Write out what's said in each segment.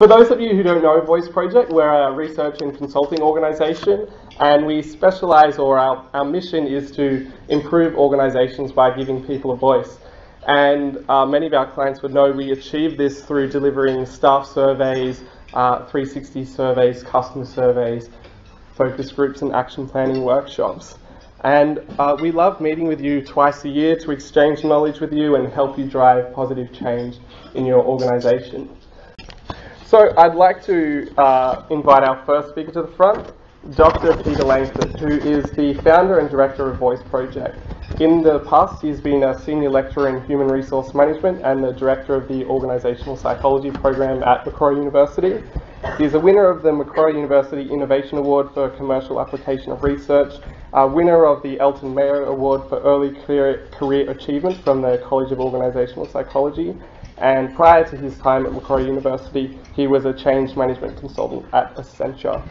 For those of you who don't know Voice Project, we're a research and consulting organisation, and we specialise, or our mission is to improve organisations by giving people a voice. And many of our clients would know we achieve this through delivering staff surveys, 360 surveys, customer surveys, focus groups and action planning workshops. And we love meeting with you twice a year to exchange knowledge with you and help you drive positive change in your organisation. So I'd like to invite our first speaker to the front, Dr Peter Langford, who is the founder and director of Voice Project. In the past, he's been a senior lecturer in human resource management and the director of the organisational psychology program at Macquarie University. He's a winner of the Macquarie University Innovation Award for Commercial Application of Research, a winner of the Elton Mayo Award for Early Career Achievement from the College of Organisational Psychology. And prior to his time at Macquarie University, he was a change management consultant at Accenture.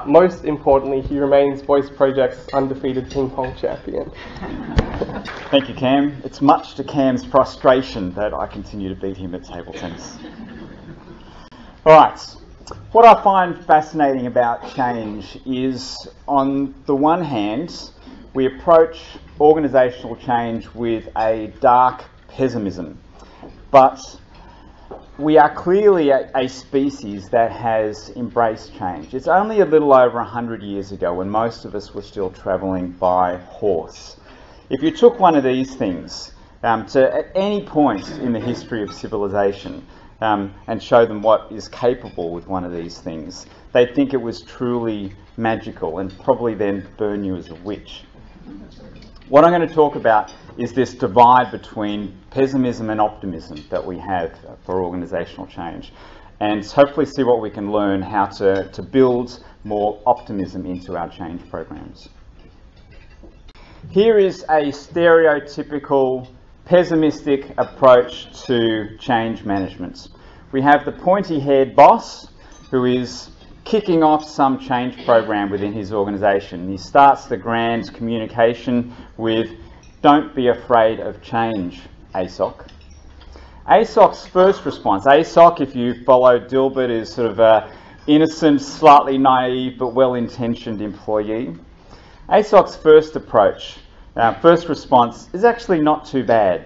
Most importantly, he remains Voice Project's undefeated ping pong champion. Thank you, Cam. It's much to Cam's frustration that I continue to beat him at table tennis. All right. What I find fascinating about change is, on the one hand, we approach organisational change with a dark pessimism. But we are clearly a species that has embraced change. It's only a little over 100 years ago when most of us were still travelling by horse. If you took one of these things at any point in the history of civilization and show them what is capable with one of these things, they'd think it was truly magical and probably then burn you as a witch. What I'm going to talk about is this divide between pessimism and optimism that we have for organisational change, and hopefully see what we can learn how to build more optimism into our change programs. Here is a stereotypical pessimistic approach to change management. We have the pointy-haired boss who is kicking off some change program within his organisation. He starts the grand communication with, "Don't be afraid of change, ASOC." ASOC's first response, ASOC, if you follow Dilbert, is sort of an innocent, slightly naive but well-intentioned employee. ASOC's first approach, first response, is actually not too bad.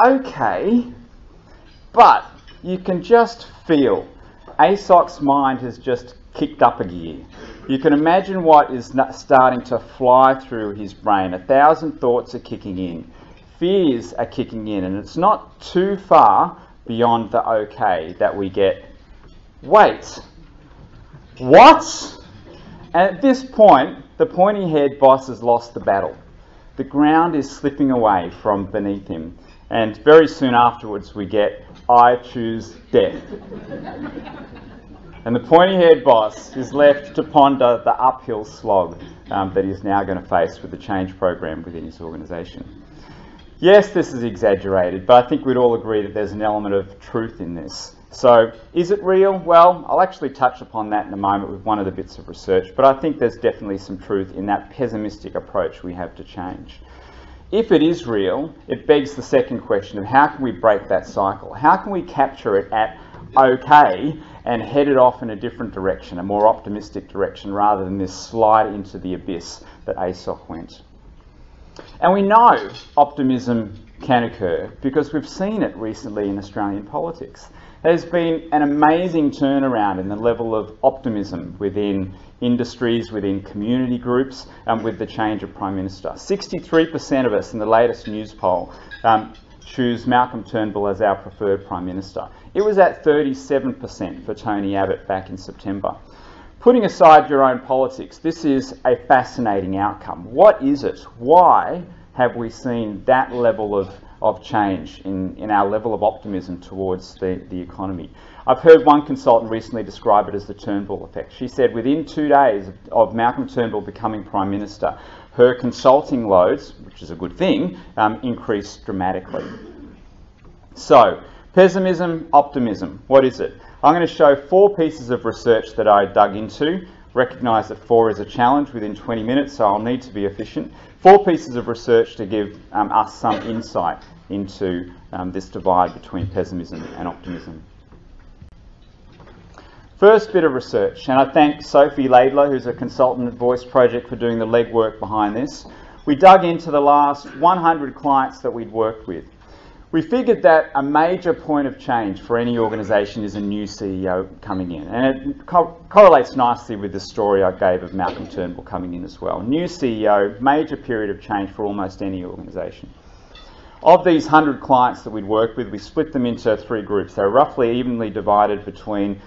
Okay, but you can just feel ASOC's mind has just kicked up a gear. You can imagine what is starting to fly through his brain. 1,000 thoughts are kicking in. Fears are kicking in, and it's not too far beyond the okay that we get, "Wait, what?" And at this point, the pointy-haired boss has lost the battle. The ground is slipping away from beneath him, and very soon afterwards we get, "I choose death." And the pointy-haired boss is left to ponder the uphill slog that he's now going to face with the change program within his organisation. Yes, this is exaggerated, but I think we'd all agree that there's an element of truth in this. So, is it real? Well, I'll actually touch upon that in a moment with one of the bits of research, but I think there's definitely some truth in that pessimistic approach we have to change. If it is real, it begs the second question of how can we break that cycle? How can we capture it at okay and head it off in a different direction, a more optimistic direction, rather than this slide into the abyss that ASOC went? And we know optimism can occur because we've seen it recently in Australian politics. There's been an amazing turnaround in the level of optimism within industries, within community groups, with the change of Prime Minister. 63% of us in the latest news poll choose Malcolm Turnbull as our preferred Prime Minister. It was at 37% for Tony Abbott back in September. Putting aside your own politics, this is a fascinating outcome. What is it? Why have we seen that level of change in our level of optimism towards the economy? I've heard one consultant recently describe it as the Turnbull effect. She said within 2 days of Malcolm Turnbull becoming Prime Minister, her consulting loads, which is a good thing, increased dramatically. So, pessimism, optimism, what is it? I'm going to show 4 pieces of research that I dug into. Recognise that 4 is a challenge within 20 minutes, so I'll need to be efficient. 4 pieces of research to give us some insight into this divide between pessimism and optimism. First bit of research, and I thank Sophie Laidler, who's a consultant at Voice Project, for doing the legwork behind this. We dug into the last 100 clients that we'd worked with. We figured that a major point of change for any organisation is a new CEO coming in, and it correlates nicely with the story I gave of Malcolm Turnbull coming in as well. New CEO, major period of change for almost any organisation. Of these 100 clients that we'd worked with, we split them into 3 groups. They were roughly evenly divided between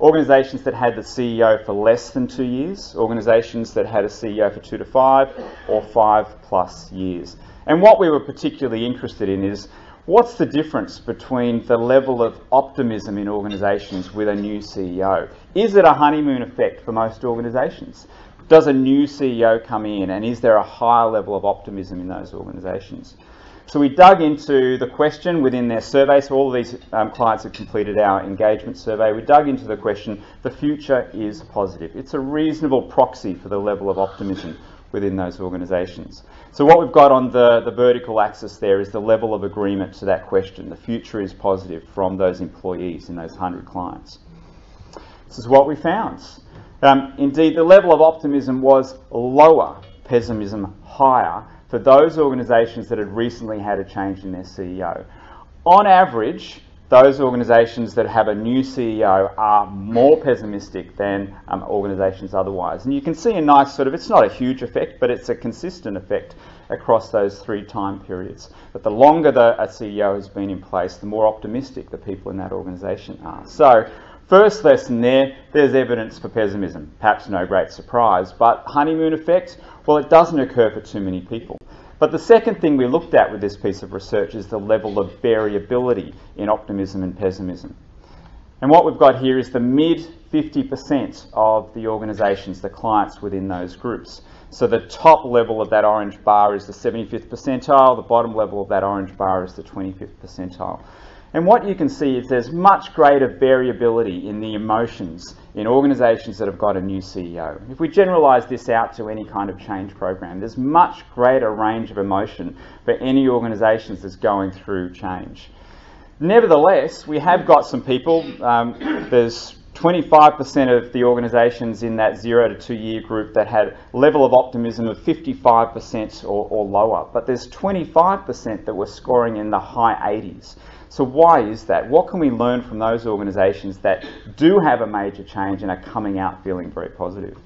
organisations that had the CEO for less than 2 years, organisations that had a CEO for 2 to 5, or 5+ years. And what we were particularly interested in is, what's the difference between the level of optimism in organisations with a new CEO? Is it a honeymoon effect for most organisations? Does a new CEO come in, and is there a higher level of optimism in those organisations? So we dug into the question within their survey. So all of these clients have completed our engagement survey. We dug into the question, the future is positive. It's a reasonable proxy for the level of optimism within those organisations. So what we've got on the vertical axis there is the level of agreement to that question. The future is positive from those employees in those 100 clients. This is what we found. Indeed, the level of optimism was lower, pessimism higher, for those organisations that had recently had a change in their CEO. On average, those organisations that have a new CEO are more pessimistic than organisations otherwise. And you can see a nice sort of, it's not a huge effect, but it's a consistent effect across those 3 time periods. But the longer a CEO has been in place, the more optimistic the people in that organisation are. So, first lesson there's evidence for pessimism. Perhaps no great surprise, but honeymoon effect, well, it doesn't occur for too many people. But the second thing we looked at with this piece of research is the level of variability in optimism and pessimism. And what we've got here is the mid 50% of the organisations, the clients within those groups. So the top level of that orange bar is the 75th percentile, the bottom level of that orange bar is the 25th percentile. And what you can see is there's much greater variability in the emotions in organisations that have got a new CEO. If we generalise this out to any kind of change program, there's much greater range of emotion for any organisations that's going through change. Nevertheless, we have got some people, there's 25% of the organisations in that 0 to 2 year group that had level of optimism of 55% or lower, but there's 25% that were scoring in the high 80s. So why is that? What can we learn from those organisations that do have a major change and are coming out feeling very positive?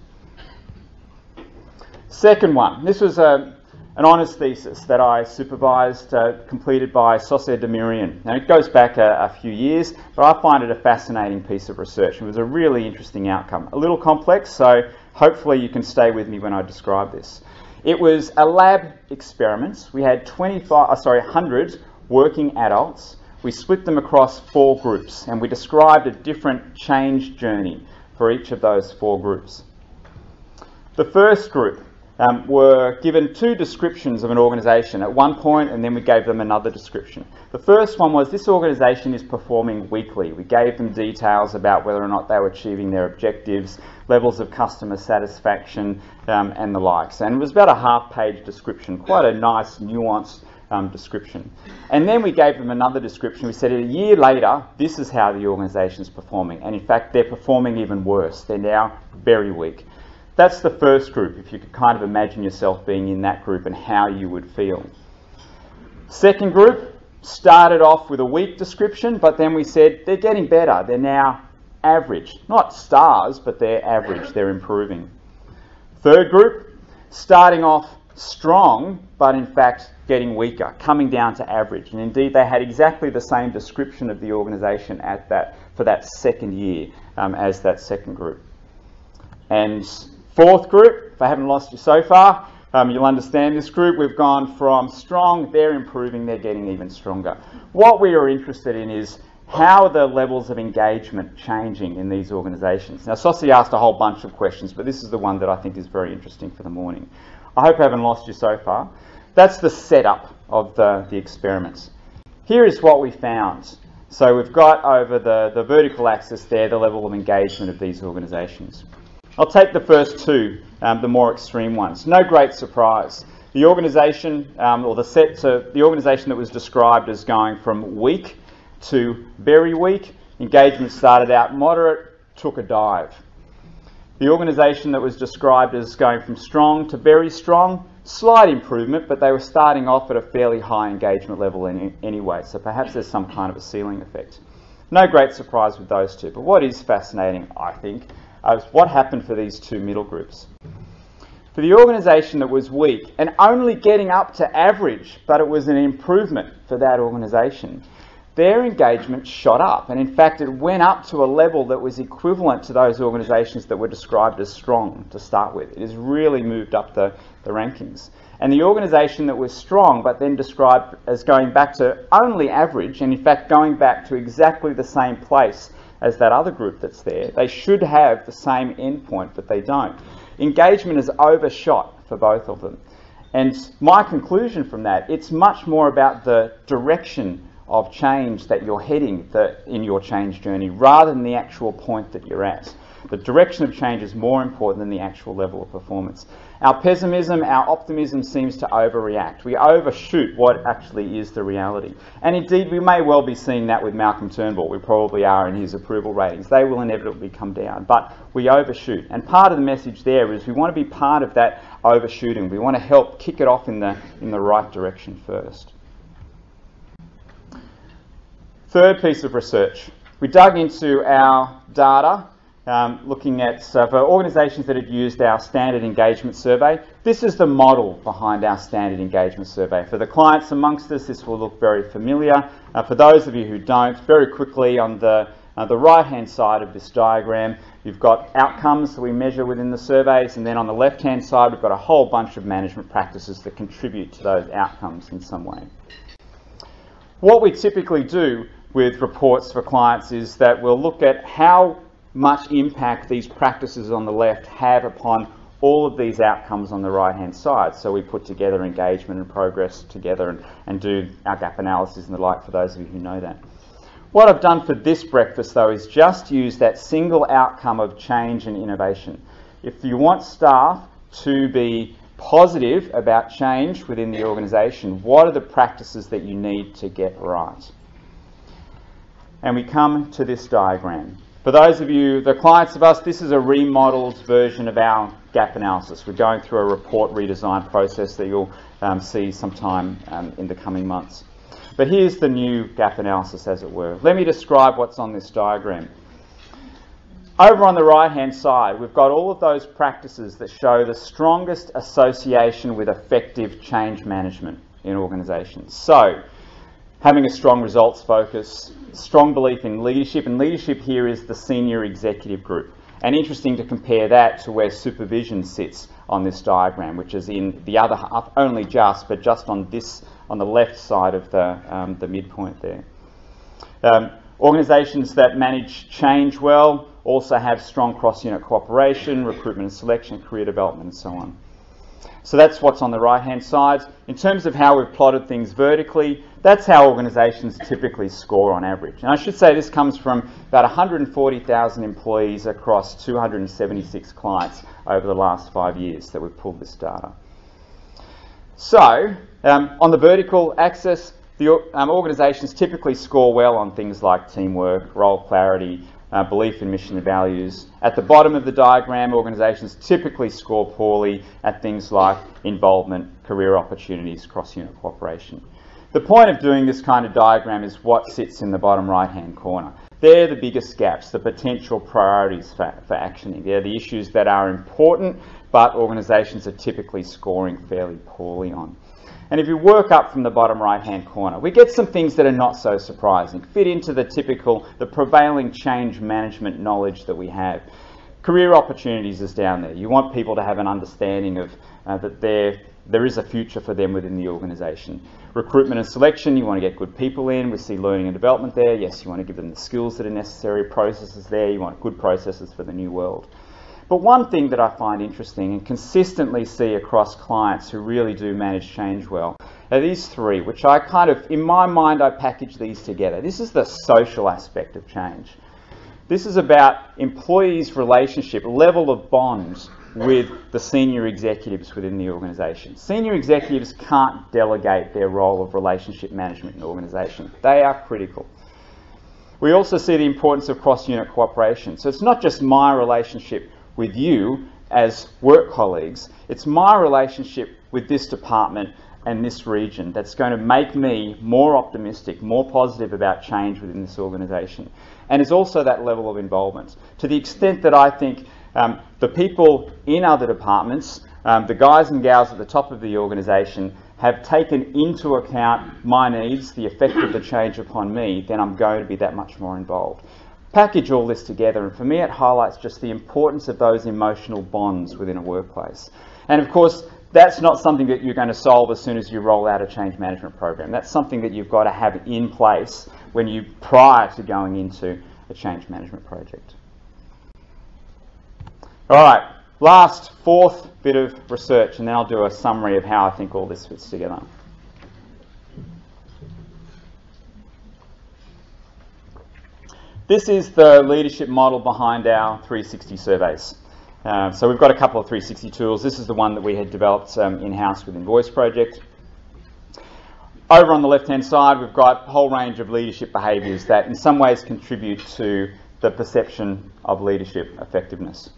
Second one, this was an honours thesis that I supervised, completed by Saussure de Mirian. Now it goes back a few years, but I find it a fascinating piece of research. It was a really interesting outcome. A little complex, so hopefully you can stay with me when I describe this. It was a lab experiment. We had 100 working adults. We split them across 4 groups, and we described a different change journey for each of those 4 groups. The first group were given 2 descriptions of an organisation at one point, and then we gave them another description. The first one was, this organisation is performing weakly. We gave them details about whether or not they were achieving their objectives, levels of customer satisfaction, and the likes. And it was about a half-page description, quite a nice, nuanced description. And then we gave them another description. We said, a year later, this is how the organisation is performing. And in fact, they're performing even worse. They're now very weak. That's the first group, if you could kind of imagine yourself being in that group and how you would feel. Second group started off with a weak description, but then we said, they're getting better. They're now average. Not stars, but they're average. They're improving. Third group, starting off strong, but in fact getting weaker, coming down to average. And indeed, they had exactly the same description of the organisation for that second year as that second group. And fourth group, if I haven't lost you so far, you'll understand this group. We've gone from strong, they're improving, they're getting even stronger. What we are interested in is, how are the levels of engagement changing in these organisations? Now, Saussure asked a whole bunch of questions, but this is the one that I think is very interesting for the morning. I hope I haven't lost you so far. That's the setup of the experiments. Here is what we found. So we've got over the vertical axis there the level of engagement of these organisations. I'll take the first 2, the more extreme ones. No great surprise. The organisation, the organisation that was described as going from weak to very weak, engagement started out moderate, took a dive. The organisation that was described as going from strong to very strong, slight improvement, but they were starting off at a fairly high engagement level anyway, so perhaps there's some kind of a ceiling effect. No great surprise with those two, but what is fascinating, I think, is what happened for these two middle groups. For the organisation that was weak and only getting up to average, but it was an improvement for that organisation, their engagement shot up, and in fact it went up to a level that was equivalent to those organisations that were described as strong to start with. It has really moved up the rankings. And the organisation that was strong but then described as going back to only average, and in fact going back to exactly the same place as that other group that's there, they should have the same endpoint, but they don't. Engagement is overshot for both of them. And my conclusion from that, it's much more about the direction of change that you're heading in your change journey rather than the actual point that you're at. The direction of change is more important than the actual level of performance. Our pessimism, our optimism seems to overreact. We overshoot what actually is the reality. And indeed, we may well be seeing that with Malcolm Turnbull. We probably are in his approval ratings. They will inevitably come down, but we overshoot. And part of the message there is we want to be part of that overshooting. We want to help kick it off in the right direction first. Third piece of research. We dug into our data, looking at for organisations that had used our standard engagement survey. This is the model behind our standard engagement survey. For the clients amongst us, this will look very familiar. For those of you who don't, very quickly on the right-hand side of this diagram, you've got outcomes that we measure within the surveys, and then on the left-hand side, we've got a whole bunch of management practices that contribute to those outcomes in some way. What we typically do with reports for clients is that we'll look at how much impact these practices on the left have upon all of these outcomes on the right-hand side. So we put together engagement and progress together and do our gap analysis and the like, for those of you who know that. What I've done for this breakfast, though, is just use that single outcome of change and innovation. If you want staff to be positive about change within the organisation, what are the practices that you need to get right? And we come to this diagram. For those of you, the clients of us, this is a remodelled version of our gap analysis. We're going through a report redesign process that you'll see sometime in the coming months. But here's the new gap analysis, as it were. Let me describe what's on this diagram. Over on the right-hand side, we've got all of those practices that show the strongest association with effective change management in organisations. So, having a strong results focus, strong belief in leadership, and leadership here is the senior executive group. And interesting to compare that to where supervision sits on this diagram, which is in the other half, only just, but just on the left side of the midpoint there. Organisations that manage change well also have strong cross-unit cooperation, recruitment and selection, career development, and so on. So that's what's on the right-hand side. In terms of how we've plotted things vertically, that's how organisations typically score on average. And I should say this comes from about 140,000 employees across 276 clients over the last 5 years that we've pulled this data. So, on the vertical axis, the organisations typically score well on things like teamwork, role clarity, belief in mission and values. At the bottom of the diagram, organisations typically score poorly at things like involvement, career opportunities, cross-unit cooperation. The point of doing this kind of diagram is what sits in the bottom right-hand corner. They're the biggest gaps, the potential priorities for actioning. They're the issues that are important, but organisations are typically scoring fairly poorly on. And if you work up from the bottom right-hand corner, we get some things that are not so surprising, fit into the prevailing change management knowledge that we have. Career opportunities is down there. You want people to have an understanding of that there is a future for them within the organisation. Recruitment and selection, you want to get good people in. We see learning and development there. Yes, you want to give them the skills that are necessary. Processes there. You want good processes for the new world. But one thing that I find interesting and consistently see across clients who really do manage change well are these three, which I kind of, in my mind, I package these together. This is the social aspect of change. This is about employees' relationship, level of bonds with the senior executives within the organisation. Senior executives can't delegate their role of relationship management in the organisation. They are critical. We also see the importance of cross-unit cooperation. So it's not just my relationship with you as work colleagues, it's my relationship with this department and this region that's going to make me more optimistic, more positive about change within this organisation. And it's also that level of involvement. To the extent that I think the people in other departments, the guys and gals at the top of the organisation, have taken into account my needs, the effect of the change upon me, then I'm going to be that much more involved. Package all this together, and for me it highlights just the importance of those emotional bonds within a workplace. And of course, that's not something that you're going to solve as soon as you roll out a change management program. That's something that you've got to have in place prior to going into a change management project. All right, last, fourth bit of research, and then I'll do a summary of how I think all this fits together. This is the leadership model behind our 360 surveys. So we've got a couple of 360 tools. This is the one that we had developed in-house within Voice Project. Over on the left-hand side, we've got a whole range of leadership behaviours that in some ways contribute to the perception of leadership effectiveness.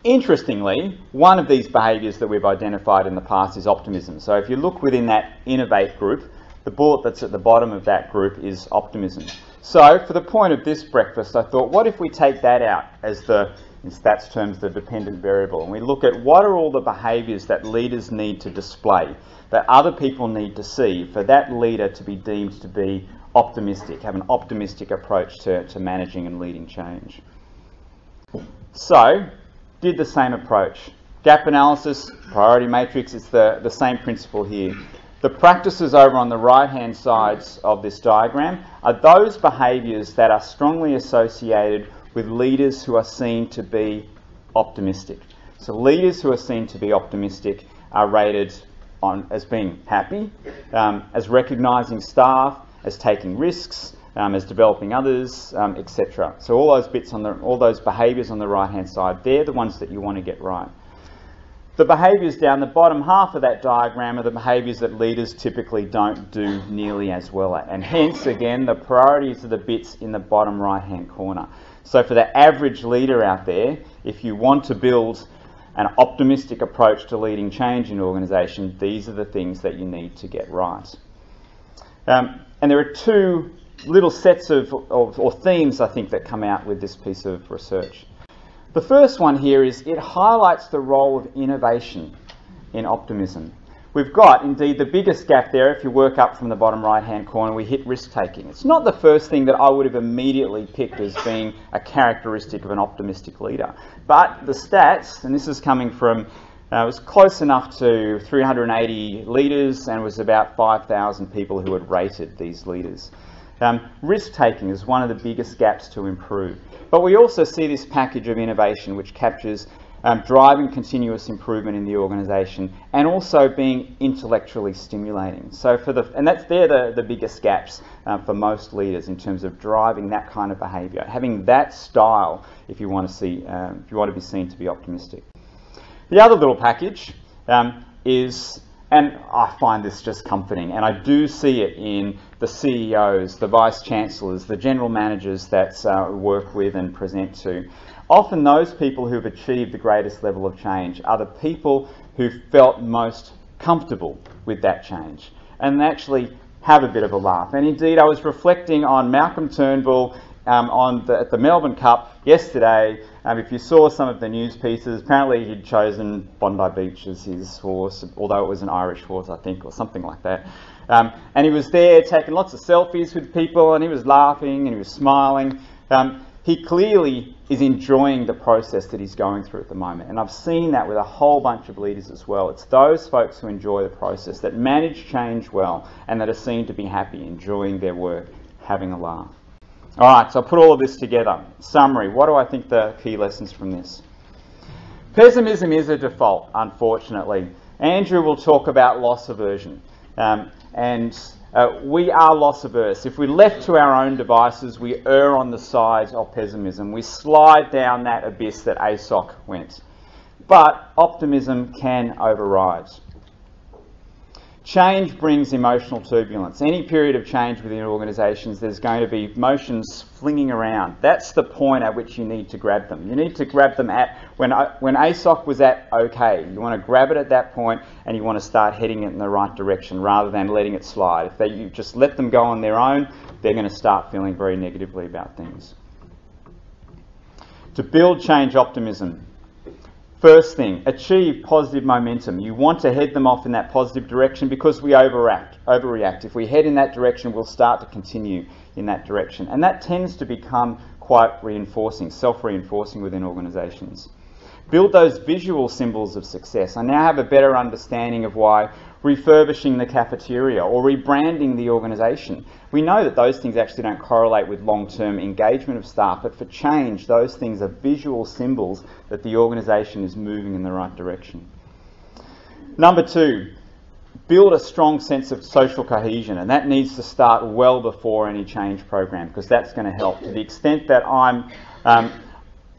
Interestingly, one of these behaviours that we've identified in the past is optimism. So if you look within that Innovate group, the bullet that's at the bottom of that group is optimism. So for the point of this breakfast, I thought, what if we take that out as in stats terms, the dependent variable, and we look at what are all the behaviours that leaders need to display, that other people need to see for that leader to be deemed to be optimistic, have an optimistic approach to managing and leading change. So, did the same approach. Gap analysis, priority matrix, it's the same principle here. The practices over on the right-hand sides of this diagram are those behaviours that are strongly associated with leaders who are seen to be optimistic. So leaders who are seen to be optimistic are rated as being happy, as recognising staff, as taking risks, as developing others, etc. So all those bits all those behaviours on the right-hand side, they're the ones that you want to get right. The behaviours down the bottom half of that diagram are the behaviours that leaders typically don't do nearly as well at, and hence, again, the priorities are the bits in the bottom right-hand corner. So for the average leader out there, if you want to build an optimistic approach to leading change in an organisation, these are the things that you need to get right. And there are two little sets or themes, I think, that come out with this piece of research. The first one here is it highlights the role of innovation in optimism. We've got, indeed, the biggest gap there. If you work up from the bottom right-hand corner, we hit risk-taking. It's not the first thing that I would have immediately picked as being a characteristic of an optimistic leader. But the stats, and this is coming from, it was close enough to 380 leaders, and it was about 5,000 people who had rated these leaders. Risk-taking is one of the biggest gaps to improve. But we also see this package of innovation which captures driving continuous improvement in the organisation and also being intellectually stimulating. So they're the biggest gaps for most leaders in terms of driving that kind of behaviour, having that style if you want to be seen to be optimistic. The other little package is, and I find this just comforting, and I do see it in the CEOs, the vice chancellors, the general managers that we work with and present to. Often those people who've achieved the greatest level of change are the people who felt most comfortable with that change and actually have a bit of a laugh. And indeed, I was reflecting on Malcolm Turnbull at the Melbourne Cup yesterday. If you saw some of the news pieces, apparently he'd chosen Bondi Beach as his horse, although it was an Irish horse, I think, or something like that. And he was there taking lots of selfies with people, and he was laughing and he was smiling. He clearly is enjoying the process that he's going through at the moment. And I've seen that with a whole bunch of leaders as well. It's those folks who enjoy the process, that manage change well, and that are seen to be happy, enjoying their work, having a laugh. All right, so I'll put all of this together. Summary, what do I think the key lessons from this? Pessimism is a default, unfortunately. Andrew will talk about loss aversion. We are loss averse. If we're left to our own devices, we err on the side of pessimism. We slide down that abyss that ASOC went. But optimism can override. Change brings emotional turbulence. Any period of change within organisations, there's going to be emotions flinging around. That's the point at which you need to grab them. You need to grab them at when ASOC was at okay. You want to grab it at that point and you want to start heading it in the right direction rather than letting it slide. If you just let them go on their own, they're going to start feeling very negatively about things. To build change optimism. First thing, achieve positive momentum. You want to head them off in that positive direction because we overreact. If we head in that direction, we'll start to continue in that direction. And that tends to become quite reinforcing, self-reinforcing within organisations. Build those visual symbols of success. I now have a better understanding of why refurbishing the cafeteria or rebranding the organisation. We know that those things actually don't correlate with long-term engagement of staff, but for change, those things are visual symbols that the organisation is moving in the right direction. Number 2, build a strong sense of social cohesion, and that needs to start well before any change program, because that's going to help. To the extent that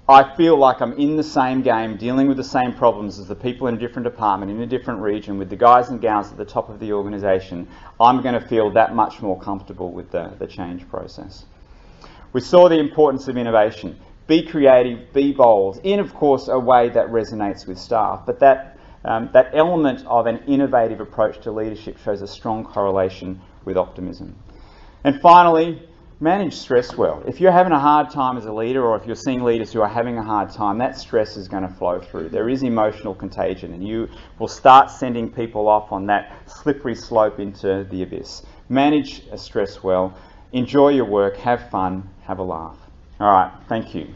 I feel like I'm in the same game, dealing with the same problems as the people in a different department, in a different region, with the guys and gals at the top of the organisation, I'm going to feel that much more comfortable with the change process. We saw the importance of innovation. Be creative, be bold, in, of course, a way that resonates with staff. But that element of an innovative approach to leadership shows a strong correlation with optimism. And finally, manage stress well. If you're having a hard time as a leader, or if you're seeing leaders who are having a hard time, that stress is going to flow through. There is emotional contagion, and you will start sending people off on that slippery slope into the abyss. Manage stress well. Enjoy your work. Have fun. Have a laugh. All right. Thank you.